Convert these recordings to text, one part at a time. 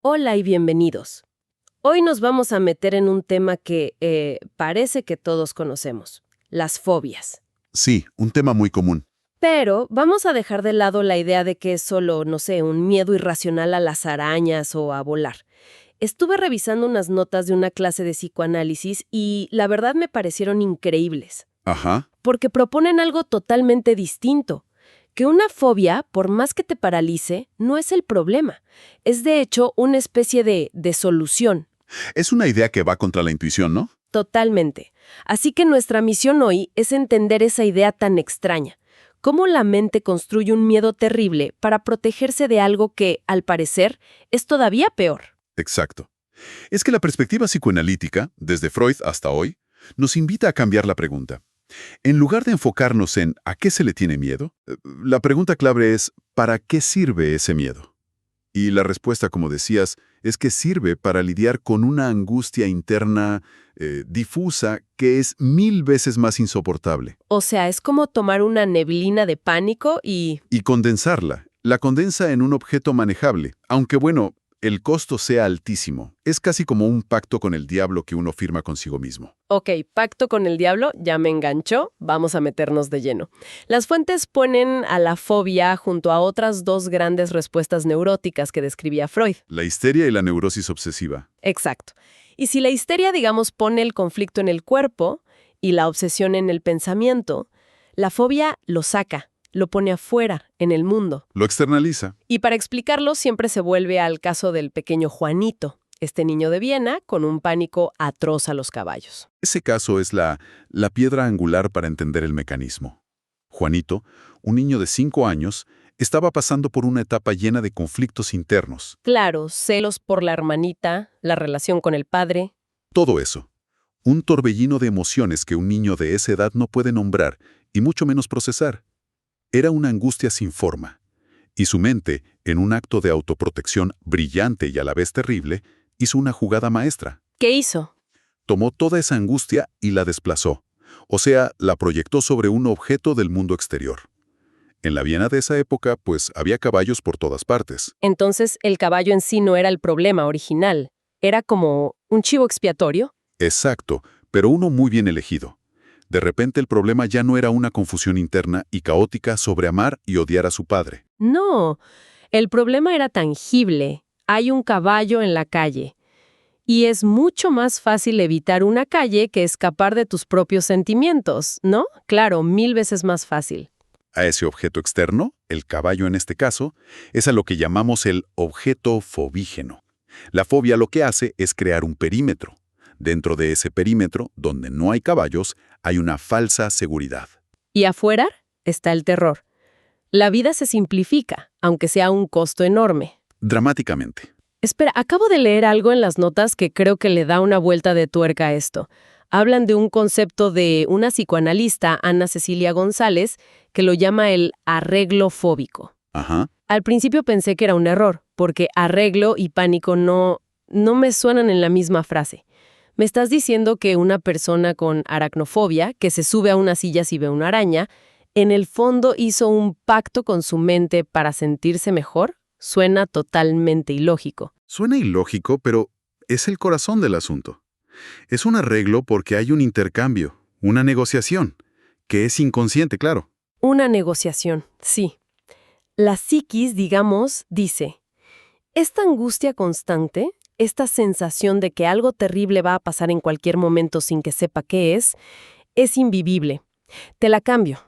Hola y bienvenidos. Hoy nos vamos a meter en un tema que parece que todos conocemos, las fobias. Sí, un tema muy común. Pero vamos a dejar de lado la idea de que es solo, no sé, un miedo irracional a las arañas o a volar. Estuve revisando unas notas de una clase de psicoanálisis y la verdad me parecieron increíbles, Ajá. porque proponen algo totalmente distinto. Que una fobia, por más que te paralice, no es el problema. Es de hecho una especie de solución. Es una idea que va contra la intuición, ¿no? Totalmente. Así que nuestra misión hoy es entender esa idea tan extraña. Cómo la mente construye un miedo terrible para protegerse de algo que, al parecer, es todavía peor. Exacto. Es que la perspectiva psicoanalítica, desde Freud hasta hoy, nos invita a cambiar la pregunta. En lugar de enfocarnos en ¿a qué se le tiene miedo? La pregunta clave es ¿para qué sirve ese miedo? Y la respuesta, como decías, es que sirve para lidiar con una angustia interna difusa que es 1000 veces más insoportable. O sea, es como tomar una neblina de pánico y... Y condensarla. La condensa en un objeto manejable, aunque bueno, el costo sea altísimo. Es casi como un pacto con el diablo que uno firma consigo mismo. Ok, pacto con el diablo, ya me enganchó, vamos a meternos de lleno. Las fuentes ponen a la fobia junto a otras dos grandes respuestas neuróticas que describía Freud. La histeria y la neurosis obsesiva. Exacto. Y si la histeria, digamos, pone el conflicto en el cuerpo y la obsesión en el pensamiento, la fobia lo saca, lo pone afuera, en el mundo. Lo externaliza. Y para explicarlo siempre se vuelve al caso del pequeño Juanito, este niño de Viena con un pánico atroz a los caballos. Ese caso es la piedra angular para entender el mecanismo. Juanito, un niño de 5 años, estaba pasando por una etapa llena de conflictos internos. Claro, celos por la hermanita, la relación con el padre. Todo eso. Un torbellino de emociones que un niño de esa edad no puede nombrar y mucho menos procesar. Era una angustia sin forma. Y su mente, en un acto de autoprotección brillante y a la vez terrible, hizo una jugada maestra. ¿Qué hizo? Tomó toda esa angustia y la desplazó. O sea, la proyectó sobre un objeto del mundo exterior. En la Viena de esa época, pues, había caballos por todas partes. Entonces, el caballo en sí no era el problema original. Era como un chivo expiatorio. Exacto, pero uno muy bien elegido. De repente el problema ya no era una confusión interna y caótica sobre amar y odiar a su padre. No, el problema era tangible. Hay un caballo en la calle. Y es mucho más fácil evitar una calle que escapar de tus propios sentimientos, ¿no? Claro, 1000 veces más fácil. A ese objeto externo, el caballo en este caso, es a lo que llamamos el objeto fobígeno. La fobia lo que hace es crear un perímetro. Dentro de ese perímetro, donde no hay caballos, hay una falsa seguridad. Y afuera está el terror. La vida se simplifica, aunque sea un costo enorme. Dramáticamente. Espera, acabo de leer algo en las notas que creo que le da una vuelta de tuerca a esto. Hablan de un concepto de una psicoanalista, Ana Cecilia González, que lo llama el arreglo fóbico. Ajá. Al principio pensé que era un error, porque arreglo y pánico no me suenan en la misma frase. Me estás diciendo que una persona con aracnofobia, que se sube a una silla si ve una araña, en el fondo hizo un pacto con su mente para sentirse mejor. Suena totalmente ilógico. Suena ilógico, pero es el corazón del asunto. Es un arreglo porque hay un intercambio, una negociación, que es inconsciente, claro. Una negociación, sí. La psiquis, digamos, dice, esta angustia constante, esta sensación de que algo terrible va a pasar en cualquier momento sin que sepa qué es invivible. Te la cambio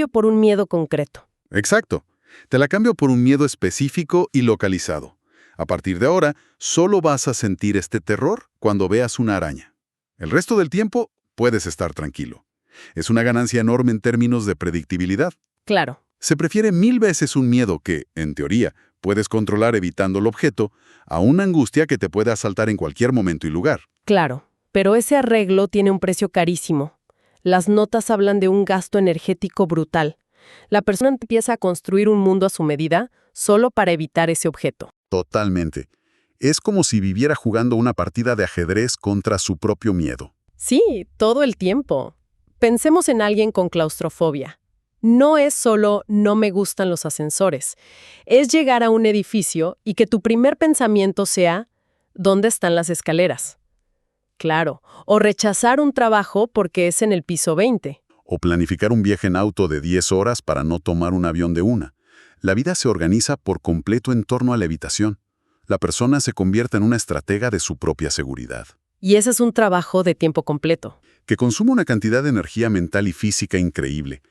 por un miedo concreto. Exacto. Te la cambio por un miedo específico y localizado. A partir de ahora, solo vas a sentir este terror cuando veas una araña. El resto del tiempo, puedes estar tranquilo. Es una ganancia enorme en términos de predictibilidad. Claro. Se prefiere 1000 veces un miedo que, en teoría, puedes controlar evitando el objeto, a una angustia que te puede asaltar en cualquier momento y lugar. Claro, pero ese arreglo tiene un precio carísimo. Las notas hablan de un gasto energético brutal. La persona empieza a construir un mundo a su medida solo para evitar ese objeto. Totalmente. Es como si viviera jugando una partida de ajedrez contra su propio miedo. Sí, todo el tiempo. Pensemos en alguien con claustrofobia. No es solo no me gustan los ascensores. Es llegar a un edificio y que tu primer pensamiento sea ¿dónde están las escaleras? Claro, o rechazar un trabajo porque es en el piso 20. O planificar un viaje en auto de 10 horas para no tomar un avión de una. La vida se organiza por completo en torno a la evitación. La persona se convierte en una estratega de su propia seguridad, Y ese es un trabajo de tiempo completo. que consume una cantidad de energía mental y física increíble.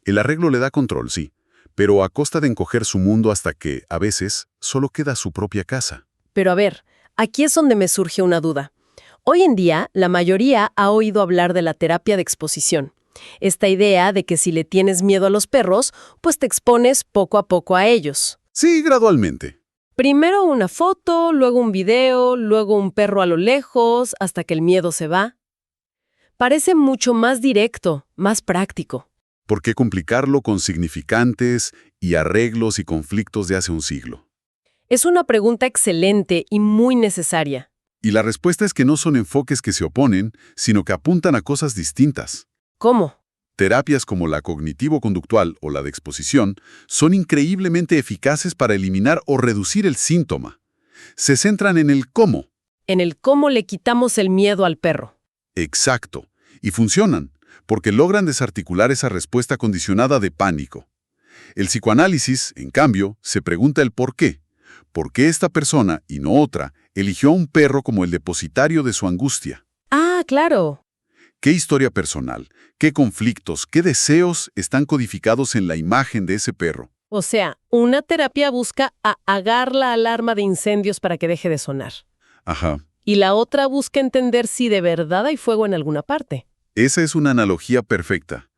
El arreglo le da control, sí, pero a costa de encoger su mundo hasta que, a veces, solo queda su propia casa. Pero a ver, aquí es donde me surge una duda. Hoy en día, la mayoría ha oído hablar de la terapia de exposición. Esta idea de que si le tienes miedo a los perros, pues te expones poco a poco a ellos. Sí, gradualmente. Primero una foto, luego un video, luego un perro a lo lejos, hasta que el miedo se va. Parece mucho más directo, más práctico. ¿Por qué complicarlo con significantes y arreglos y conflictos de hace un siglo? Es una pregunta excelente y muy necesaria. Y la respuesta es que no son enfoques que se oponen, sino que apuntan a cosas distintas. ¿Cómo? Terapias como la cognitivo-conductual o la de exposición son increíblemente eficaces para eliminar o reducir el síntoma. Se centran en el cómo. En el cómo le quitamos el miedo al perro. Exacto. Y funcionan, porque logran desarticular esa respuesta condicionada de pánico. El psicoanálisis, en cambio, se pregunta el por qué. ¿Por qué esta persona, y no otra, eligió a un perro como el depositario de su angustia? Ah, claro. ¿Qué historia personal, qué conflictos, qué deseos están codificados en la imagen de ese perro? O sea, una terapia busca apagar la alarma de incendios para que deje de sonar. Ajá. Y la otra busca entender si de verdad hay fuego en alguna parte. Esa es una analogía perfecta.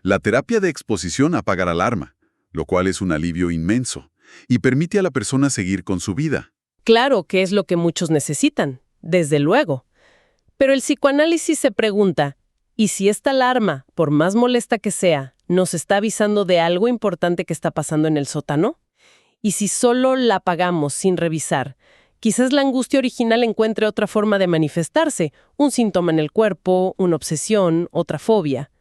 La terapia de exposición apaga la alarma, lo cual es un alivio inmenso, y permite a la persona seguir con su vida. Claro que es lo que muchos necesitan, desde luego. Pero el psicoanálisis se pregunta, ¿y si esta alarma, por más molesta que sea, nos está avisando de algo importante que está pasando en el sótano? ¿Y si solo la apagamos sin revisar? Quizás la angustia original encuentre otra forma de manifestarse, un síntoma en el cuerpo, una obsesión, otra fobia.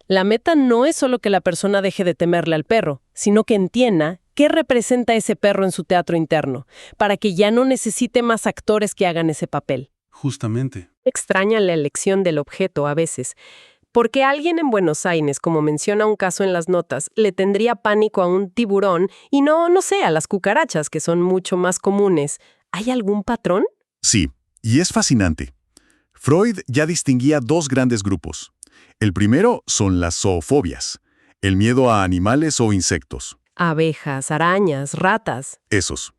La meta no es solo que la persona deje de temerle al perro, sino que entienda qué representa ese perro en su teatro interno, para que ya no necesite más actores que hagan ese papel. Justamente. Extraña la elección del objeto a veces, porque alguien en Buenos Aires, como menciona un caso en las notas, le tendría pánico a un tiburón y no sé, a las cucarachas, que son mucho más comunes. ¿Hay algún patrón? Sí, y es fascinante. Freud ya distinguía dos grandes grupos. El primero son las zoofobias, el miedo a animales o insectos. Abejas, arañas, ratas. Esos.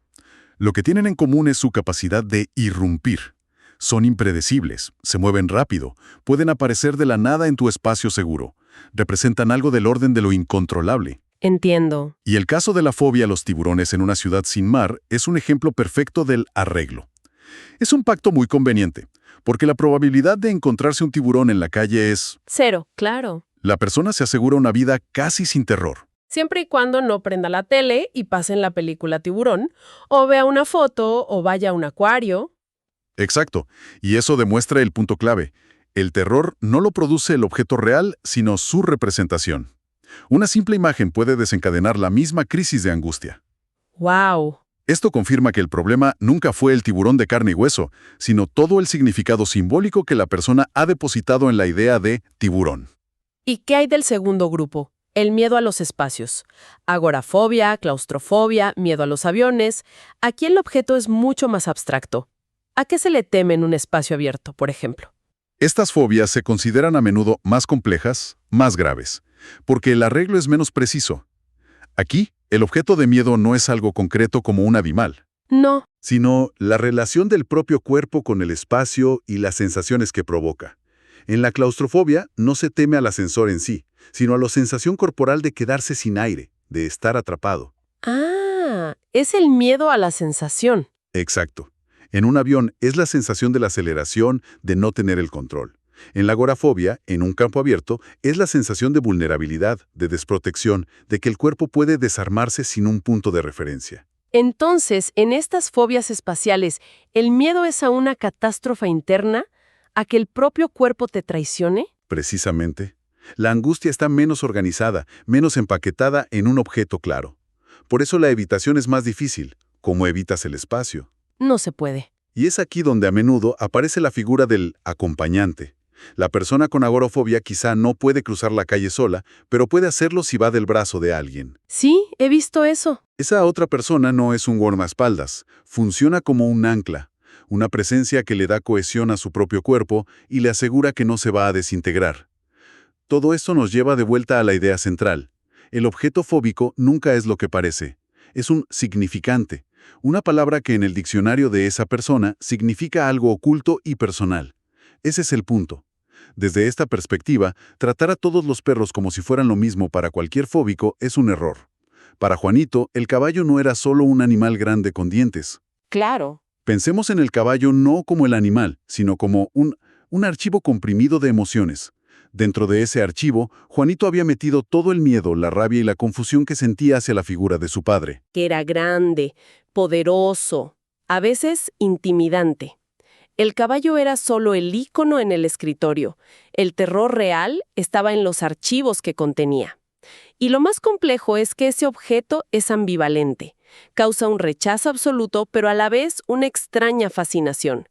Lo que tienen en común es su capacidad de irrumpir. Son impredecibles, se mueven rápido, pueden aparecer de la nada en tu espacio seguro. Representan algo del orden de lo incontrolable. Entiendo. Y el caso de la fobia a los tiburones en una ciudad sin mar es un ejemplo perfecto del arreglo. Es un pacto muy conveniente, porque la probabilidad de encontrarse un tiburón en la calle es... Cero, claro. La persona se asegura una vida casi sin terror. Siempre y cuando no prenda la tele y pase en la película Tiburón, o vea una foto, o vaya a un acuario. Exacto, y eso demuestra el punto clave. El terror no lo produce el objeto real, sino su representación. Una simple imagen puede desencadenar la misma crisis de angustia. ¡Wow! Esto confirma que el problema nunca fue el tiburón de carne y hueso, sino todo el significado simbólico que la persona ha depositado en la idea de tiburón. ¿Y qué hay del segundo grupo? El miedo a los espacios. Agorafobia, claustrofobia, miedo a los aviones. Aquí el objeto es mucho más abstracto. ¿A qué se le teme en un espacio abierto, por ejemplo? Estas fobias se consideran a menudo más complejas, más graves, porque el arreglo es menos preciso. Aquí, el objeto de miedo no es algo concreto como un animal, No. sino la relación del propio cuerpo con el espacio y las sensaciones que provoca. En la claustrofobia no se teme al ascensor en sí, sino a la sensación corporal de quedarse sin aire, de estar atrapado. Ah, es el miedo a la sensación. Exacto. En un avión es la sensación de la aceleración, de no tener el control. En la agorafobia, en un campo abierto, es la sensación de vulnerabilidad, de desprotección, de que el cuerpo puede desarmarse sin un punto de referencia. Entonces, en estas fobias espaciales, ¿el miedo es a una catástrofe interna? ¿A que el propio cuerpo te traicione? Precisamente, La angustia está menos organizada, menos empaquetada en un objeto claro. Por eso la evitación es más difícil. ¿Cómo evitas el espacio? No se puede. Y es aquí donde a menudo aparece la figura del acompañante. La persona con agorafobia quizá no puede cruzar la calle sola, pero puede hacerlo si va del brazo de alguien. Sí, he visto eso. Esa otra persona no es un guardaespaldas, funciona como un ancla, una presencia que le da cohesión a su propio cuerpo y le asegura que no se va a desintegrar. Todo esto nos lleva de vuelta a la idea central. El objeto fóbico nunca es lo que parece. Es un significante, una palabra que en el diccionario de esa persona significa algo oculto y personal. Ese es el punto. Desde esta perspectiva, tratar a todos los perros como si fueran lo mismo para cualquier fóbico es un error. Para Juanito, el caballo no era solo un animal grande con dientes. Claro. Pensemos en el caballo no como el animal, sino como un archivo comprimido de emociones. Dentro de ese archivo, Juanito había metido todo el miedo, la rabia y la confusión que sentía hacia la figura de su padre. Que era grande, poderoso, a veces intimidante. El caballo era solo el ícono en el escritorio. El terror real estaba en los archivos que contenía. Y lo más complejo es que ese objeto es ambivalente. Causa un rechazo absoluto, pero a la vez una extraña fascinación.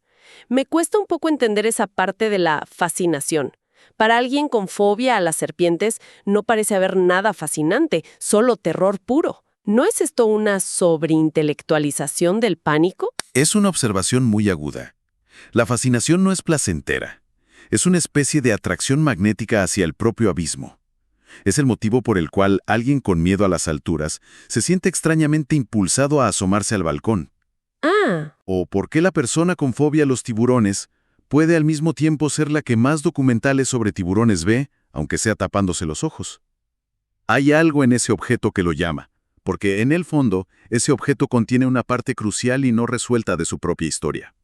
Me cuesta un poco entender esa parte de la fascinación. Para alguien con fobia a las serpientes no parece haber nada fascinante, solo terror puro. ¿No es esto una sobreintelectualización del pánico? Es una observación muy aguda. La fascinación no es placentera. Es una especie de atracción magnética hacia el propio abismo. Es el motivo por el cual alguien con miedo a las alturas se siente extrañamente impulsado a asomarse al balcón. Ah, O por qué la persona con fobia a los tiburones puede al mismo tiempo ser la que más documentales sobre tiburones ve, aunque sea tapándose los ojos. Hay algo en ese objeto que lo llama, porque en el fondo, ese objeto contiene una parte crucial y no resuelta de su propia historia.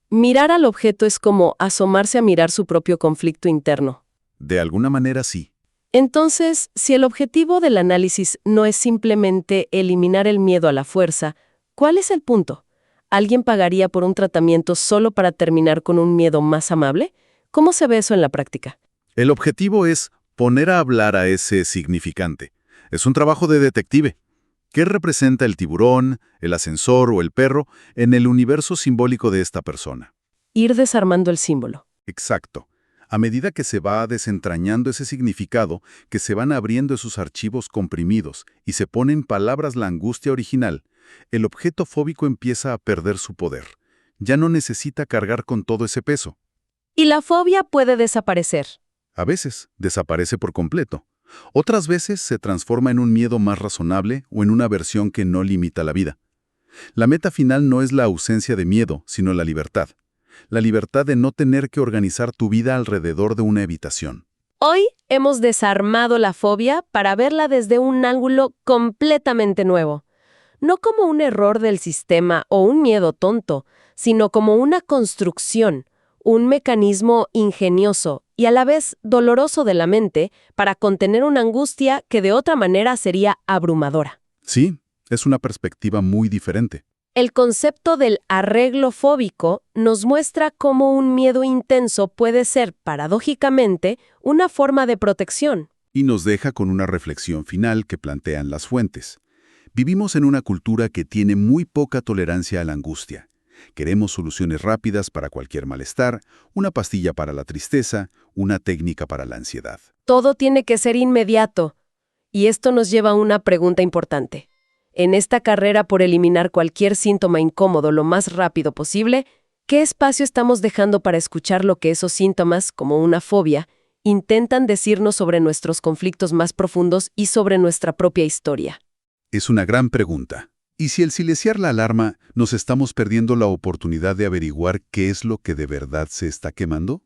mirar al objeto es como asomarse a mirar su propio conflicto interno. De alguna manera sí. Entonces, si el objetivo del análisis no es simplemente eliminar el miedo a la fuerza, ¿cuál es el punto? ¿Alguien pagaría por un tratamiento solo para terminar con un miedo más amable? ¿Cómo se ve eso en la práctica? El objetivo es poner a hablar a ese significante. Es un trabajo de detective. ¿Qué representa el tiburón, el ascensor o el perro en el universo simbólico de esta persona? Ir desarmando el símbolo. Exacto. A medida que se va desentrañando ese significado, que se van abriendo esos archivos comprimidos y se pone en palabras la angustia original, el objeto fóbico empieza a perder su poder. Ya no necesita cargar con todo ese peso. Y la fobia puede desaparecer. A veces desaparece por completo. Otras veces se transforma en un miedo más razonable o en una versión que no limita la vida. La meta final no es la ausencia de miedo, sino la libertad. La libertad de no tener que organizar tu vida alrededor de una evitación. Hoy hemos desarmado la fobia para verla desde un ángulo completamente nuevo. No como un error del sistema o un miedo tonto, sino como una construcción, un mecanismo ingenioso y a la vez doloroso de la mente para contener una angustia que de otra manera sería abrumadora. Sí, es una perspectiva muy diferente. El concepto del arreglo fóbico nos muestra cómo un miedo intenso puede ser, paradójicamente, una forma de protección. Y nos deja con una reflexión final que plantean las fuentes. Vivimos en una cultura que tiene muy poca tolerancia a la angustia. Queremos soluciones rápidas para cualquier malestar, una pastilla para la tristeza, una técnica para la ansiedad. Todo tiene que ser inmediato. Y esto nos lleva a una pregunta importante. En esta carrera por eliminar cualquier síntoma incómodo lo más rápido posible, ¿qué espacio estamos dejando para escuchar lo que esos síntomas, como una fobia, intentan decirnos sobre nuestros conflictos más profundos y sobre nuestra propia historia? Es una gran pregunta. ¿Y si al silenciar la alarma nos estamos perdiendo la oportunidad de averiguar qué es lo que de verdad se está quemando?